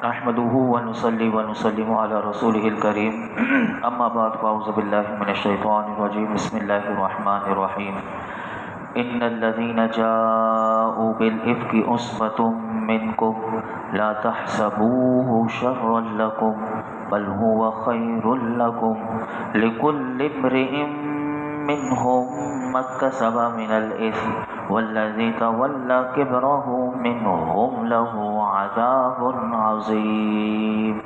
نحمده ونصلي ونسلم على رسوله الكريم اما بعد فاعوذ بالله من الشيطان الرجيم بسم الله الرحمن الرحيم ان الذين جاءوا بالافك عصبة منكم لا تحسبوه شرا لكم بل هو خير لكم لكل امرئ منهم ما اكتسب من الإثم والذي تولى كبره منهم له عذاب عظیم۔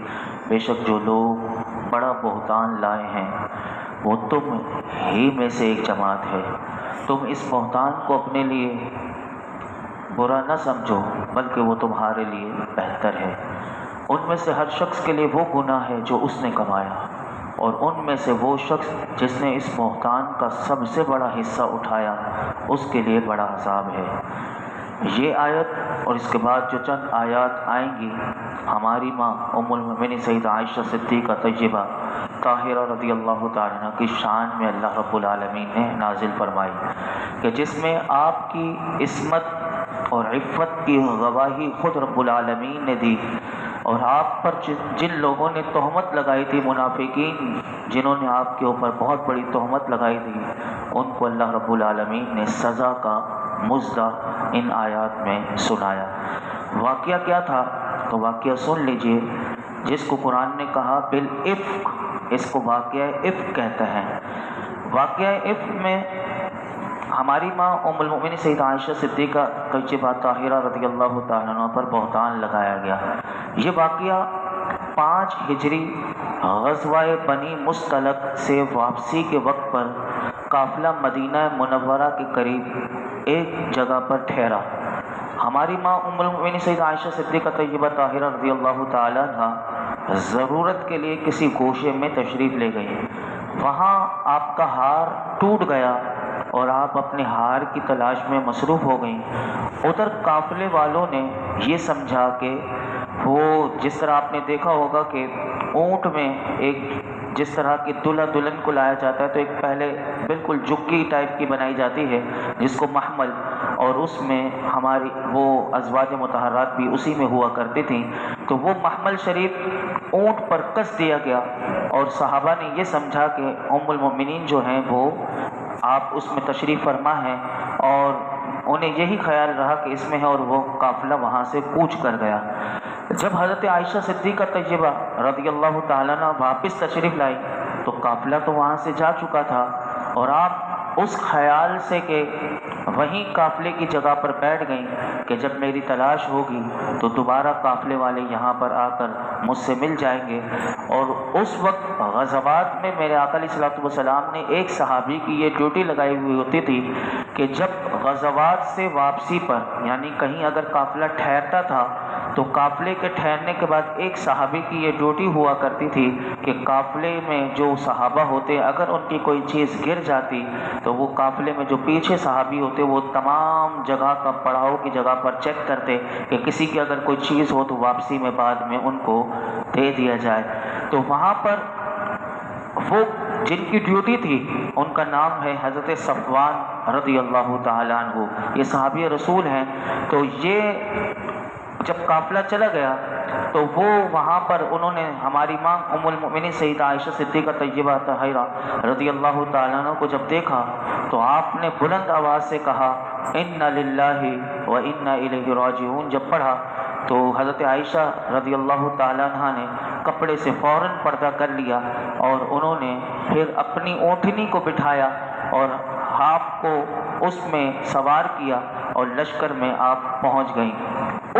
بے شک جو لوگ بڑا بہتان لائے ہیں وہ تم ہی میں سے ایک جماعت ہے۔ تم اس بہتان کو اپنے لیے برا نہ سمجھو بلکہ وہ تمہارے لیے بہتر ہے۔ ان میں سے ہر شخص کے لیے وہ گناہ ہے جو اس نے کمایا، اور ان میں سے وہ شخص جس نے اس بہتان کا سب سے بڑا حصہ اٹھایا اس کے لیے بڑا عذاب ہے۔ یہ آیت اور اس کے بعد جو چند آیات آئیں گی ہماری ماں ام المؤمنین سیدہ عائشہ صدیقہ طیبہ طاہرہ رضی اللہ تعالیٰ عنہ کی شان میں اللہ رب العالمین نے نازل فرمائی کہ جس میں آپ کی عصمت اور عفت کی گواہی خود رب العالمین نے دی، اور آپ پر جن لوگوں نے تہمت لگائی تھی، منافقین جنہوں نے آپ کے اوپر بہت بڑی تہمت لگائی تھی، ان کو اللہ رب العالمین نے سزا کا مژدہ ان آیات میں سنایا۔ واقعہ کیا تھا تو واقعہ سن لیجئے۔ جس کو قرآن نے کہا بالافک، اس کو واقعہ افک کہتے ہیں۔ واقعہ افک میں ہماری ماں ام المؤمنین سیدہ عائشہ صدیقہ طیبہ طاہرہ رضی اللہ تعالیٰ عنہ پر بہتان لگایا گیا۔ یہ واقعہ 5 ہجری غزوہ بنی مصطلق سے واپسی کے وقت پر قافلہ مدینہ منورہ کے قریب ایک جگہ پر ٹھہرا۔ ہماری ماں ام المؤمنین سیدہ عائشہ صدیقہ طیبہ طاہرہ رضی اللہ تعالیٰ عنہ ضرورت کے لیے کسی گوشے میں تشریف لے گئی۔ وہاں آپ کا ہار ٹوٹ گیا اور آپ اپنے ہار کی تلاش میں مصروف ہو گئیں۔ ادھر قافلے والوں نے یہ سمجھا کہ وہ جس طرح آپ نے دیکھا ہوگا کہ اونٹ میں ایک جس طرح کی دلہا دلہن کو لایا جاتا ہے تو ایک پہلے بالکل جھکی ٹائپ کی بنائی جاتی ہے جس کو محمل، اور اس میں ہماری وہ ازواج مطہرات بھی اسی میں ہوا کرتی تھیں، تو وہ محمل شریف اونٹ پر کس دیا گیا، اور صحابہ نے یہ سمجھا کہ ام المؤمنین جو ہیں وہ آپ اس میں تشریف فرما ہیں، اور انہیں یہی خیال رہا کہ اس میں ہے، اور وہ قافلہ وہاں سے کوچ کر گیا۔ جب حضرت عائشہ صدیقہ طیبہ رضی اللہ تعالیٰ عنہ واپس تشریف لائی تو قافلہ تو وہاں سے جا چکا تھا، اور آپ اس خیال سے کہ وہیں قافلے کی جگہ پر بیٹھ گئیں کہ جب میری تلاش ہوگی تو دوبارہ قافلے والے یہاں پر آ کر مجھ سے مل جائیں گے۔ اور اس وقت غزوات میں میرے آقا علیہ الصلوۃ والسلام نے ایک صحابی کی یہ ڈیوٹی لگائی ہوئی ہوتی تھی کہ جب غزوات سے واپسی پر یعنی کہیں اگر قافلہ ٹھہرتا تھا تو قافلے کے ٹھہرنے کے بعد ایک صحابی کی یہ ڈیوٹی ہوا کرتی تھی کہ قافلے میں جو صحابہ ہوتے اگر ان کی کوئی چیز گر جاتی تو وہ قافلے میں جو پیچھے صحابی ہوتے وہ تمام جگہ کا پڑاؤ کی جگہ پر چیک کرتے کہ کسی کی اگر کوئی چیز ہو تو واپسی میں بعد میں ان کو دے دیا جائے۔ تو وہاں پر وہ جن کی ڈیوٹی تھی ان کا نام ہے حضرت صفوان رضی اللہ تعالیٰ عنہ، یہ صحابی رسول ہیں۔ تو یہ جب قافلہ چلا گیا تو وہ وہاں پر انہوں نے ہماری ماں ام المؤمنین سیدہ عائشہ صدیقہ طیبہ طاہرہ رضی اللہ تعالیٰ عنہ کو جب دیکھا تو آپ نے بلند آواز سے کہا انا للہ و انا الیہ راجعون۔ جب پڑھا تو حضرت عائشہ رضی اللہ تعالیٰ عنہ نے کپڑے سے فوراً پردہ کر لیا، اور انہوں نے پھر اپنی اونٹنی کو بٹھایا اور آپ کو اس میں سوار کیا اور لشکر میں آپ پہنچ گئیں۔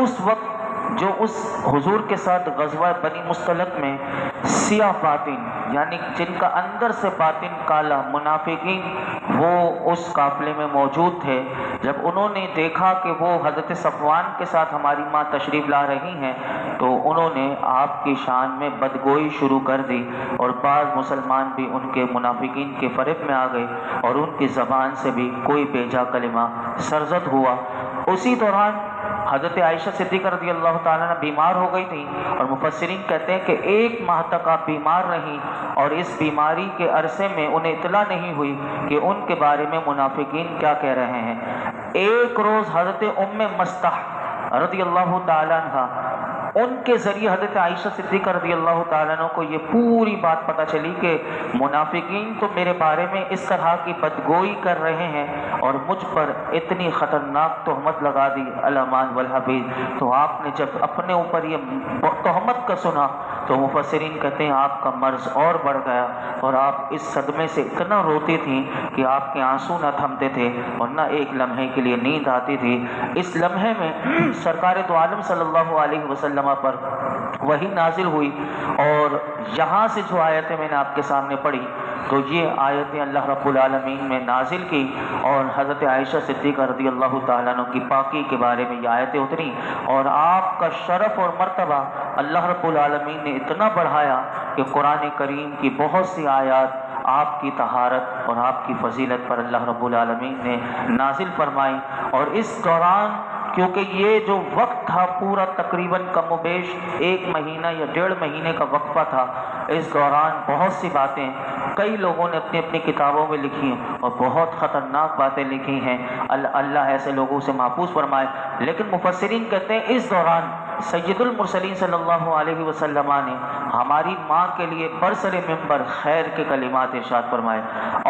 اس وقت جو اس حضور کے ساتھ غزوہ بنی مصطلق میں سیاہ باطن یعنی جن کا اندر سے باطن کالا منافقین وہ اس قافلے میں موجود تھے، جب انہوں نے دیکھا کہ وہ حضرت صفوان کے ساتھ ہماری ماں تشریف لا رہی ہیں تو انہوں نے آپ کی شان میں بدگوئی شروع کر دی، اور بعض مسلمان بھی ان کے منافقین کے فریب میں آ گئے اور ان کی زبان سے بھی کوئی بیجا کلمہ سرزد ہوا۔ اسی دوران حضرت عائشہ صدیقہ رضی اللہ تعالیٰ عنہ بیمار ہو گئی تھیں، اور مفسرین کہتے ہیں کہ 1 ماہ تک آپ بیمار رہیں، اور اس بیماری کے عرصے میں انہیں اطلاع نہیں ہوئی کہ ان کے بارے میں منافقین کیا کہہ رہے ہیں۔ ایک روز حضرت ام مستح رضی اللہ تعالیٰ عنہ ان کے ذریعے حضرت عائشہ صدیقہ رضی اللہ تعالیٰ عنہ کو یہ پوری بات پتہ چلی کہ منافقین تو میرے بارے میں اس طرح کی بدگوئی کر رہے ہیں اور مجھ پر اتنی خطرناک تہمت لگا دی الامان والحبیب۔ تو آپ نے جب اپنے اوپر یہ تہمت کا سنا تو مفسرین کہتے ہیں آپ کا مرض اور بڑھ گیا اور آپ اس صدمے سے اتنا روتی تھیں کہ آپ کے آنسو نہ تھمتے تھے اور نہ ایک لمحے کے لیے نیند آتی تھی۔ اس لمحے میں سرکار دو عالم صلی اللہ علیہ وسلم پر وحی نازل ہوئی اور یہاں سے جو آیتیں میں نے آپ کے سامنے پڑھی تو یہ آیتیں اللہ رب العالمین میں نازل کی اور حضرت عائشہ صدیقہ رضی اللہ تعالیٰ عنہ کی پاکی کے بارے میں یہ آیتیں اتری اور آپ کا شرف اور مرتبہ اللہ رب العالمین نے اتنا بڑھایا کہ قرآن کریم کی بہت سی آیات آپ کی طہارت اور آپ کی فضیلت پر اللہ رب العالمین نے نازل فرمائی۔ اور اس دوران کیونکہ یہ جو وقت تھا پورا تقریباً کم و بیش 1 مہینہ یا 1.5 مہینے کا وقفہ تھا، اس دوران بہت سی باتیں کئی لوگوں نے اپنی اپنی کتابوں میں لکھی اور بہت خطرناک باتیں لکھی ہیں، اللہ ایسے لوگوں سے محفوظ فرمائے۔ لیکن مفسرین کہتے ہیں اس دوران سید المرسلین صلی اللہ علیہ وسلم نے ہماری ماں کے لیے برسر ممبر خیر کے کلمات ارشاد فرمائے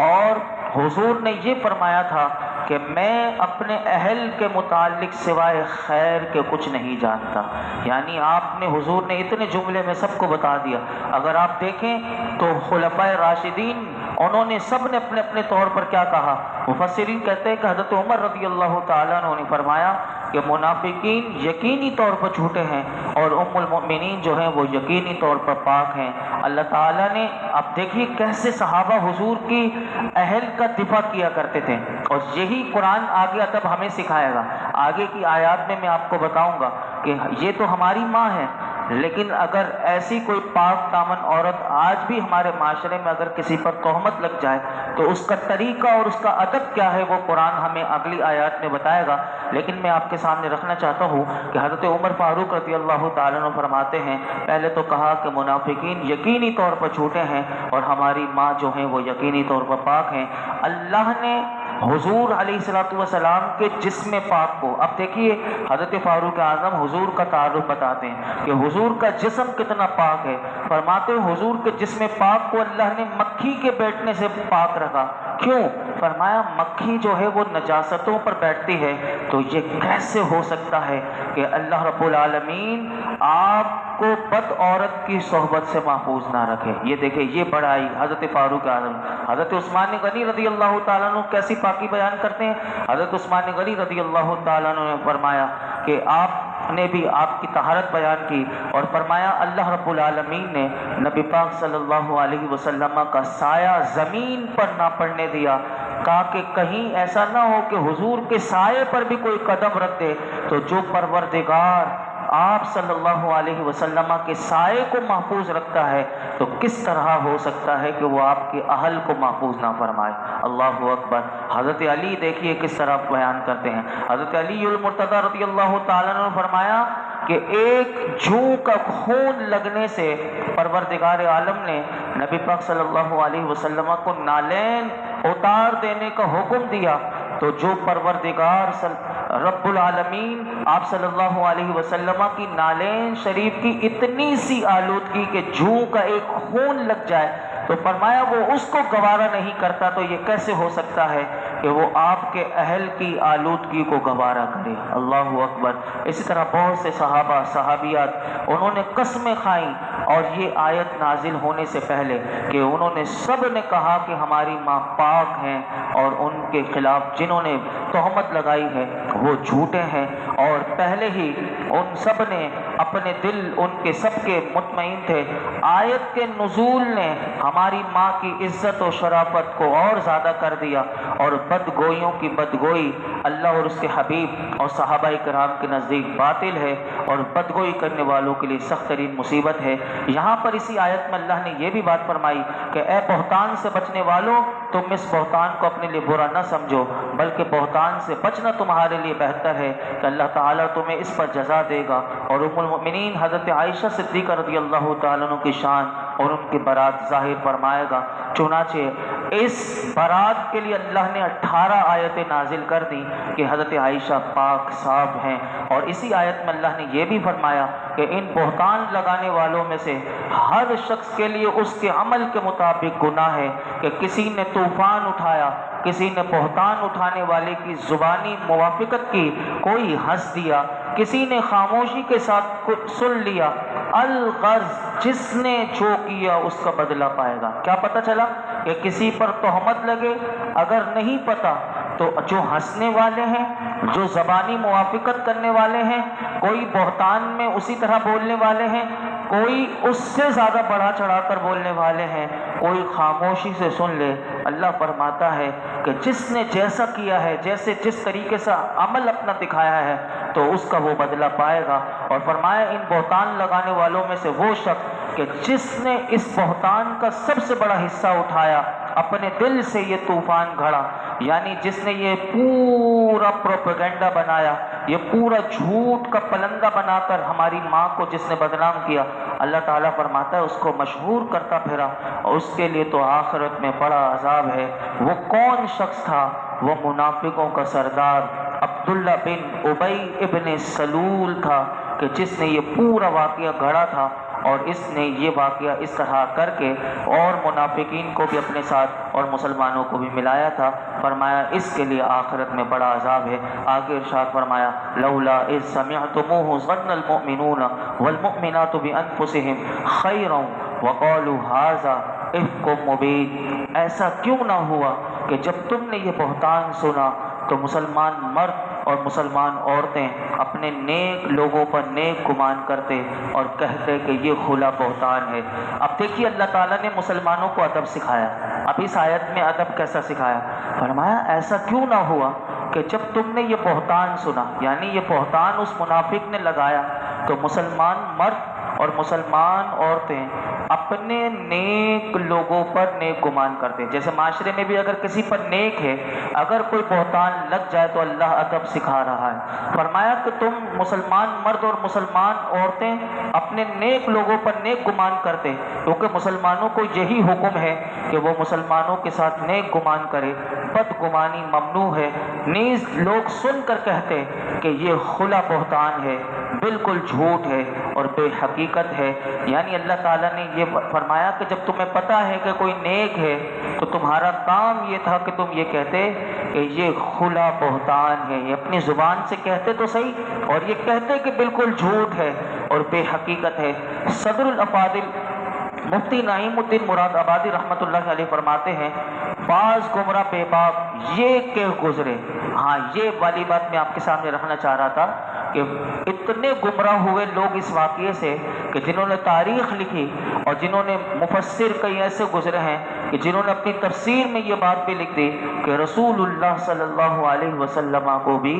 اور حضور نے یہ فرمایا تھا کہ میں اپنے اہل کے متعلق سوائے خیر کے کچھ نہیں جانتا۔ یعنی آپ نے حضور نے اتنے جملے میں سب کو بتا دیا۔ اگر آپ دیکھیں تو خلفائے راشدین انہوں نے سب نے اپنے اپنے طور پر کیا کہا؟ مفسرین کہتے ہیں کہ حضرت عمر رضی اللہ تعالیٰ عنہ نے فرمایا کہ منافقین یقینی طور پر جھوٹے ہیں اور ام المؤمنین جو ہیں وہ یقینی طور پر پاک ہیں۔ اللہ تعالیٰ نے اب دیکھیے کیسے صحابہ حضور کی اہل کا دفاع کیا کرتے تھے اور یہی قرآن آگے ادب ہمیں سکھائے گا۔ آگے کی آیات میں آپ کو بتاؤں گا کہ یہ تو ہماری ماں ہے، لیکن اگر ایسی کوئی پاک دامن عورت آج بھی ہمارے معاشرے میں اگر کسی پر تہمت لگ جائے تو اس کا طریقہ اور اس کا ادب کیا ہے وہ قرآن ہمیں اگلی آیات میں بتائے گا۔ لیکن میں آپ کے سامنے رکھنا چاہتا ہوں کہ حضرت عمر فاروق رضی اللہ تعالیٰ عنہ فرماتے ہیں پہلے تو کہا کہ منافقین یقینی طور پر جھوٹے ہیں اور ہماری ماں جو ہیں وہ یقینی طور پر پاک ہیں۔ اللہ نے حضور علیہ الصلوۃ والسلام کے جسم پاک کو، اب دیکھیے حضرت فاروق اعظم حضور کا تعارف بتاتے ہیں کہ حضور کا جسم کتنا پاک ہے۔ فرماتے ہیں حضور کے جسم پاک کو اللہ نے مکھی کے بیٹھنے سے پاک رکھا۔ کیوں؟ فرمایا مکھی جو ہے وہ نجاستوں پر بیٹھتی ہے، تو یہ کیسے ہو سکتا ہے کہ اللہ رب العالمین آپ کو بد عورت کی صحبت سے محفوظ نہ رکھے؟ یہ دیکھیں یہ بڑائی حضرت فاروق اعظم۔ حضرت عثمان غنی رضی اللہ تعالیٰ عنہ کیسی پاکی بیان کرتے ہیں؟ حضرت عثمان غنی رضی اللہ تعالیٰ عنہ نے فرمایا کہ آپ نے بھی آپ کی طہارت بیان کی اور فرمایا اللہ رب العالمین نے نبی پاک صلی اللہ علیہ وسلم کا سایہ زمین پر نہ پڑنے دیا، کہا کہ کہیں ایسا نہ ہو کہ حضور کے سائے پر بھی کوئی قدم رکھ دے، تو جو پروردگار آپ صلی اللہ علیہ وسلم کے سائے کو محفوظ رکھتا ہے تو کس طرح ہو سکتا ہے کہ وہ آپ کے اہل کو محفوظ نہ فرمائے؟ اللہ اکبر۔ حضرت علی دیکھیے کس طرح بیان کرتے ہیں۔ حضرت علی المرتضی رضی اللہ تعالیٰ عنہ نے فرمایا کہ ایک جوں کا خون لگنے سے پروردگار عالم نے نبی پاک صلی اللہ علیہ وسلم کو نالین اتار دینے کا حکم دیا، تو جو پروردگار رب العالمین آپ صلی اللہ علیہ وسلم کی نالین شریف کی اتنی سی آلودگی کہ جوں کا ایک خون لگ جائے تو فرمایا وہ اس کو گوارا نہیں کرتا، تو یہ کیسے ہو سکتا ہے کہ وہ آپ کے اہل کی آلودگی کو گوارا کرے؟ اللہ اکبر۔ اسی طرح بہت سے صحابہ صحابیات انہوں نے قسمیں کھائیں اور یہ آیت نازل ہونے سے پہلے کہ انہوں نے سب نے کہا کہ ہماری ماں پاک ہیں اور ان کے خلاف جنہوں نے تہمت لگائی ہے وہ جھوٹے ہیں، اور پہلے ہی ان سب نے اپنے دل ان کے سب کے مطمئن تھے۔ آیت کے نزول نے ہماری ماں کی عزت و شرافت کو اور زیادہ کر دیا، اور بدگوئیوں کی بدگوئی اللہ اور اس کے حبیب اور صحابہ کرام کے نزدیک باطل ہے اور بدگوئی کرنے والوں کے لیے سخت ترین مصیبت ہے۔ یہاں پر اسی آیت میں اللہ نے یہ بھی بات فرمائی کہ اے بہتان سے بچنے والوں، تم اس بہتان کو اپنے لیے برا نہ سمجھو، بلکہ بہتان سے بچنا تمہارے لیے بہتر ہے کہ اللہ تعالیٰ تمہیں اس پر جزا دے گا۔ اور ام المؤمنین حضرت عائشہ صدیقہ رضی اللہ تعالیٰ عنہ کی شان اور ان کی برات ظاہر فرمائے گا۔ چنانچہ اس برات کے لیے اللہ نے 18 آیتیں نازل کر دی کہ حضرت عائشہ پاک صاف ہیں، اور اسی آیت میں اللہ نے یہ بھی فرمایا کہ ان بہتان لگانے والوں میں سے ہر شخص کے لیے اس کے عمل کے مطابق گناہ ہے، کہ کسی نے طوفان اٹھایا، کسی نے بہتان اٹھانے والے کی زبانی موافقت کی، کوئی ہنس دیا، کسی نے خاموشی کے ساتھ سن لیا، الغرض جس نے جو کیا اس کا بدلہ پائے گا۔ کیا پتہ چلا کہ کسی پر تہمت لگے، اگر نہیں پتہ تو جو ہنسنے والے ہیں، جو زبانی موافقت کرنے والے ہیں، کوئی بہتان میں اسی طرح بولنے والے ہیں، کوئی اس سے زیادہ بڑھا چڑھا کر بولنے والے ہیں، کوئی خاموشی سے سن لے۔ اللہ فرماتا ہے کہ جس نے جیسا کیا ہے، جس طریقے سے عمل اپنا دکھایا ہے تو اس کا وہ بدلہ پائے گا۔ اور فرمایا ان بہتان لگانے والوں میں سے وہ شخص کہ جس نے اس بہتان کا سب سے بڑا حصہ اٹھایا، اپنے دل سے یہ طوفان گھڑا، یعنی جس نے یہ پورا پروپیگنڈا بنایا، یہ پورا جھوٹ کا پلندہ بنا کر ہماری ماں کو جس نے بدنام کیا، اللہ تعالیٰ فرماتا ہے اس کو مشہور کرتا پھرا، اور اس کے لیے تو آخرت میں بڑا عذاب ہے۔ وہ کون شخص تھا؟ وہ منافقوں کا سردار عبداللہ بن ابی ابن سلول تھا، کہ جس نے یہ پورا واقعہ گھڑا تھا، اور اس نے یہ واقعہ اس طرح کر کے اور منافقین کو بھی اپنے ساتھ اور مسلمانوں کو بھی ملایا تھا۔ فرمایا اس کے لیے آخرت میں بڑا عذاب ہے۔ آگے ارشاد فرمایا لولا اذ سمعتموه ظن المؤمنون والمؤمنات بانفسهم خیرا وقالوا هذا افک مبین۔ ایسا کیوں نہ ہوا کہ جب تم نے یہ بہتان سنا تو مسلمان مرد اور مسلمان عورتیں اپنے نیک لوگوں پر نیک گمان کرتے اور کہتے کہ یہ کھلا بہتان ہے۔ اب دیکھیے اللہ تعالیٰ نے مسلمانوں کو ادب سکھایا۔ اب اس آیت میں ادب کیسا سکھایا؟ فرمایا ایسا کیوں نہ ہوا کہ جب تم نے یہ بہتان سنا، یعنی یہ بہتان اس منافق نے لگایا، تو مسلمان مرد اور مسلمان عورتیں اپنے نیک لوگوں پر نیک گمان کرتے۔ جیسے معاشرے میں بھی اگر کسی پر نیک ہے، اگر کوئی بہتان لگ جائے تو اللہ ادب سکھا رہا ہے۔ فرمایا کہ تم مسلمان مرد اور مسلمان عورتیں اپنے نیک لوگوں پر نیک گمان کرتے، کیونکہ مسلمانوں کو یہی حکم ہے کہ وہ مسلمانوں کے ساتھ نیک گمان کرے، بدگمانی ممنوع ہے۔ نیز لوگ سن کر کہتے کہ یہ کھلا بہتان ہے، بالکل جھوٹ ہے اور بے حقیقت ہے۔ یعنی اللہ تعالیٰ نے یہ فرمایا کہ جب تمہیں پتہ ہے کہ کوئی نیک ہے تو تمہارا کام یہ تھا کہ تم یہ کہتے کہ یہ کھلا بہتان ہے، یہ اپنی زبان سے کہتے تو صحیح، اور یہ کہتے کہ بالکل جھوٹ ہے اور بے حقیقت ہے۔ صدر الافاضل مفتی نعیم الدین مراد آبادی رحمۃ اللہ علیہ فرماتے ہیں بعض گمراہ بے باک یہ کہ گزرے۔ ہاں، یہ والی بات میں آپ کے سامنے رکھنا چاہ رہا تھا کہ اتنے گمراہ ہوئے لوگ اس واقعے سے کہ جنہوں نے تاریخ لکھی، اور جنہوں نے مفسر کئی ایسے گزرے ہیں کہ جنہوں نے اپنی تفسیر میں یہ بات بھی لکھ دی کہ رسول اللہ صلی اللہ علیہ وسلم کو بھی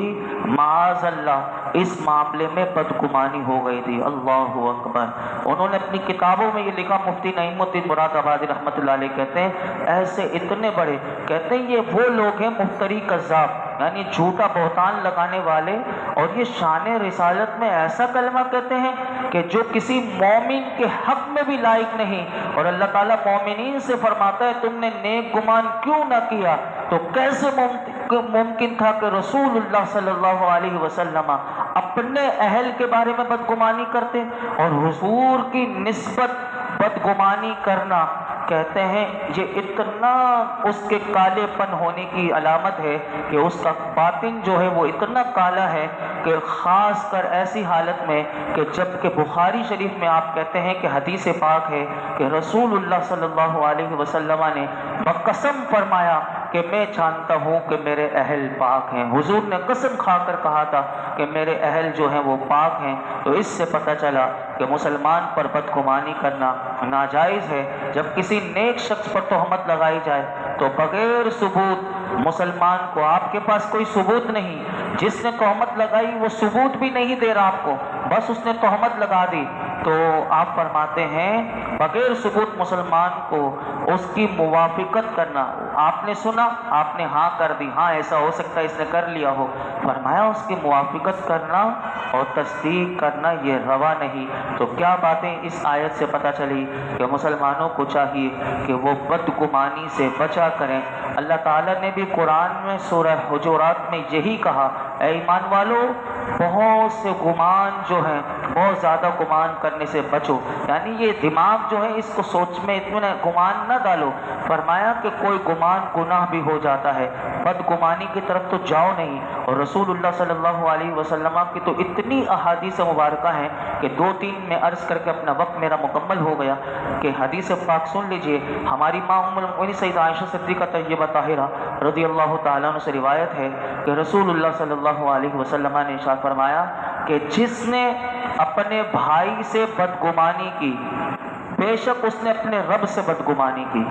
معاذ اللہ اس معاملے میں بدگمانی ہو گئی تھی۔ اللہ اکبر۔ انہوں نے اپنی کتابوں میں یہ لکھا، مفتی نعیم الدین مراد آبادی رحمۃ اللہ علیہ کہتے ہیں ایسے اتنے بڑے، کہتے ہیں یہ وہ لوگ ہیں مفتری کذاب، یعنی جھوٹا بہتان لگانے والے، اور یہ شان رسالت میں ایسا کلمہ کہتے ہیں کہ جو کسی مومن کے حق میں بھی لائق نہیں۔ اور اللہ تعالیٰ مومنین سے فرماتا ہے تم نے نیک گمان کیوں نہ کیا؟ تو کیسے ممکن تھا کہ رسول اللہ صلی اللہ علیہ وسلم اپنے اہل کے بارے میں بدگمانی کرتے؟ اور حضور کی نسبت بدگمانی کرنا کہتے ہیں یہ اتنا اس کے کالے پن ہونے کی علامت ہے کہ اس کا باطن جو ہے وہ اتنا کالا ہے کہ خاص کر ایسی حالت میں کہ جب کہ بخاری شریف میں آپ کہتے ہیں کہ حدیث پاک ہے کہ رسول اللہ صلی اللہ علیہ وسلم نے بقسم فرمایا کہ میں جانتا ہوں کہ میرے اہل پاک ہیں۔ حضور نے قسم کھا کر کہا تھا کہ میرے اہل جو ہیں وہ پاک ہیں۔ تو اس سے پتہ چلا کہ مسلمان پر بدگمانی کرنا ناجائز ہے۔ جب کسی نیک شخص پر تہمت لگائی جائے تو بغیر ثبوت مسلمان کو، آپ کے پاس کوئی ثبوت نہیں، جس نے تہمت لگائی وہ ثبوت بھی نہیں دے رہا آپ کو، بس اس نے تہمت لگا دی، تو آپ فرماتے ہیں بغیر ثبوت مسلمان کو اس کی موافقت کرنا، آپ نے سنا، آپ نے ہاں کر دی، ہاں ایسا ہو سکتا ہے اس نے کر لیا ہو، فرمایا اس کی موافقت کرنا اور تصدیق کرنا یہ روا نہیں۔ تو کیا باتیں اس آیت سے پتہ چلی کہ مسلمانوں کو چاہیے کہ وہ بدگمانی سے بچا کریں۔ اللہ تعالیٰ نے بھی قرآن میں سورہ حجرات میں یہی کہا، اے ایمان والو بہت سے گمان جو ہیں، بہت زیادہ گمان کرنے سے بچو، یعنی یہ دماغ جو ہے اس کو سوچ میں اتنا گمان نہ ڈالو۔ فرمایا کہ کوئی گمان گناہ بھی ہو جاتا ہے، بدگمانی کی طرف تو جاؤ نہیں۔ اور رسول اللہ صلی اللہ علیہ وسلم کی تو اتنی احادیث مبارکہ ہیں کہ 2-3 میں عرض کر کے اپنا وقت میرا مکمل ہو گیا کہ حدیث پاک سن لیجئے۔ ہماری ماں ام المؤمنین سیدہ عائشہ صدیقہ طیبہ طاہرہ رضی اللہ تعالیٰ عنہ سے روایت ہے کہ رسول اللہ صلی اللہ علیہ وسلم نے ارشاد فرمایا کہ جس نے اپنے بھائی سے بدگمانی کی، بے شک اس نے اپنے رب سے بدگمانی کی،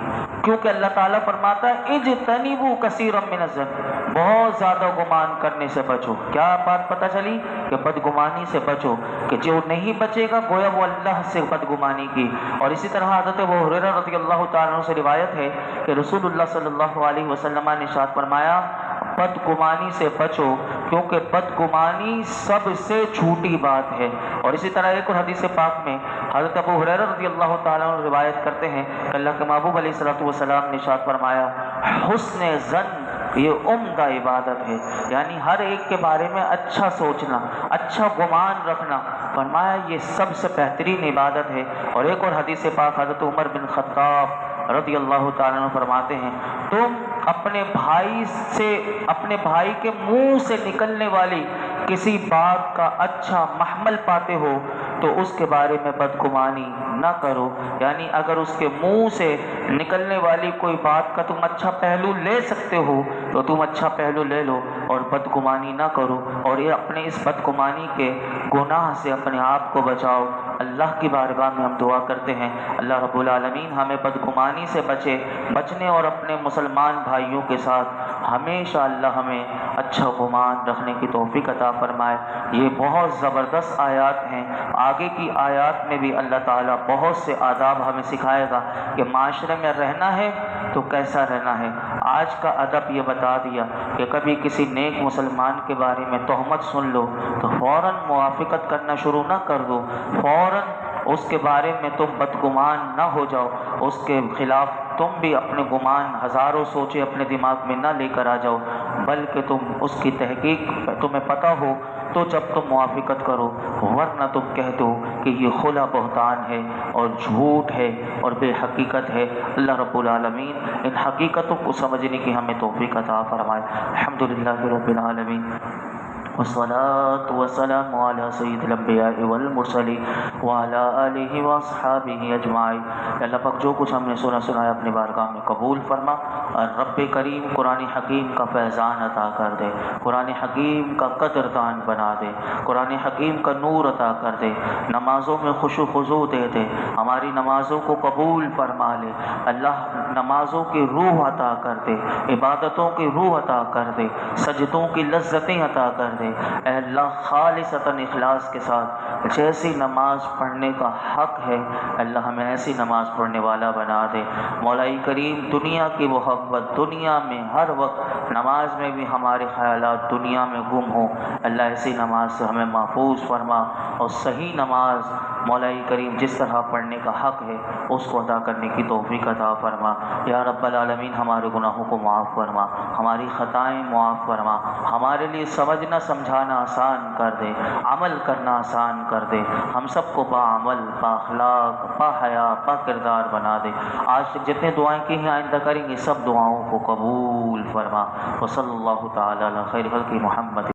کیونکہ اللہ تعالیٰ فرماتا ہے اجتنبوا کثیرا من الظن، بہت زیادہ گمان کرنے سے بچو۔ کیا بات پتہ چلی کہ بدگمانی سے بچو، کہ جو نہیں بچے گا گویا وہ اللہ سے بدگمانی کی۔ اور اسی طرح حضرت ابو ہریرہ رضی اللہ تعالیٰ عنہ سے روایت ہے کہ رسول اللہ صلی اللہ علیہ وسلم نے ارشاد فرمایا بدگمانی سے بچو، کیونکہ بدگمانی سب سے جھوٹی بات ہے۔ اور اسی طرح ایک اور حدیث پاک میں حضرت ابو ہریرہ رضی اللہ تعالیٰ عنہ روایت کرتے ہیں کہ اللہ کے محبوب علیہ الصلوۃ والسلام نے ارشاد فرمایا حسن ظن یہ عمدہ عبادت ہے، یعنی ہر ایک کے بارے میں اچھا سوچنا، اچھا گمان رکھنا، فرمایا یہ سب سے بہترین عبادت ہے۔ اور ایک اور حدیث پاک حضرت عمر بن خطاب رضی اللہ تعالیٰ عنہ فرماتے ہیں تم اپنے بھائی کے منہ سے نکلنے والی کسی بات کا اچھا محمل پاتے ہو تو اس کے بارے میں بدگمانی نہ کرو، یعنی اگر اس کے منہ سے نکلنے والی کوئی بات کا تم اچھا پہلو لے سکتے ہو تو تم اچھا پہلو لے لو اور بدگمانی نہ کرو، اور یہ اپنے اس بدگمانی کے گناہ سے اپنے آپ کو بچاؤ۔ اللہ کی بارگاہ میں ہم دعا کرتے ہیں اللہ رب العالمین ہمیں بدگمانی سے بچنے اور اپنے مسلمان بھائیوں کے ساتھ ہمیشہ اللہ ہمیں اچھا گمان رکھنے کی توفیق عطا فرمائے۔ یہ بہت زبردست آیات ہیں، آگے کی آیات میں بھی اللہ تعالیٰ بہت سے آداب ہمیں سکھائے گا کہ معاشرے میں رہنا ہے تو کیسا رہنا ہے۔ آج کا ادب یہ بتا دیا کہ کبھی کسی نیک مسلمان کے بارے میں تہمت سن لو تو فوراً موافقت کرنا شروع نہ کر دو، فوراً اس کے بارے میں تم بدگمان نہ ہو جاؤ، اس کے خلاف تم بھی اپنے گمان ہزاروں سوچے اپنے دماغ میں نہ لے کر آ جاؤ، بلکہ تم اس کی تحقیق تمہیں پتہ ہو تو جب تم موافقت کرو، ورنہ تم کہہ دو کہ یہ خلا بہتان ہے اور جھوٹ ہے اور بے حقیقت ہے۔ اللہ رب العالمین ان حقیقتوں کو سمجھنے کی ہمیں توفیق عطا فرمائے۔ الحمدللہ رب العالمین والصلاة والسلام على سید الانبیاء والمرسلین وعلى آلہ واصحابہ اجمعین۔ اللہ پاک جو کچھ ہم نے سنایا اپنی بارگاہ میں قبول فرما، اور رب کریم قرآن حکیم کا فیضان عطا کر دے، قرآن حکیم کا قدردان بنا دے، قرآن حکیم کا نور عطا کر دے، نمازوں میں خشوع و خضوع دے دے، ہماری نمازوں کو قبول فرما لے اللہ، نمازوں کی روح عطا کر دے، عبادتوں کی روح عطا کر دے، سجدوں کی لذتیں عطا کر دے۔ اے اللہ خالصتاً اخلاص کے ساتھ جیسی نماز پڑھنے کا حق ہے اللہ ہمیں ایسی نماز پڑھنے والا بنا دے۔ مولا کریم دنیا کی محبت، دنیا میں ہر وقت نماز میں بھی ہمارے خیالات دنیا میں گم ہوں، اللہ ایسی نماز سے ہمیں محفوظ فرما، اور صحیح نماز مولا کریم جس طرح پڑھنے کا حق ہے اس کو ادا کرنے کی توفیق عطا فرما۔ یا رب العالمین ہمارے گناہوں کو معاف فرما، ہماری خطائیں معاف فرما، ہمارے لیے سمجھنا سمجھانا آسان کر دے، عمل کرنا آسان کر دے، ہم سب کو با عمل، با اخلاق، با حیا، با کردار بنا دے۔ آج تک جتنے دعائیں کی ہیں آئندہ کریں گے سب دعاؤں کو قبول فرما۔ وصلی اللہ تعالی علی خیر خلق محمد۔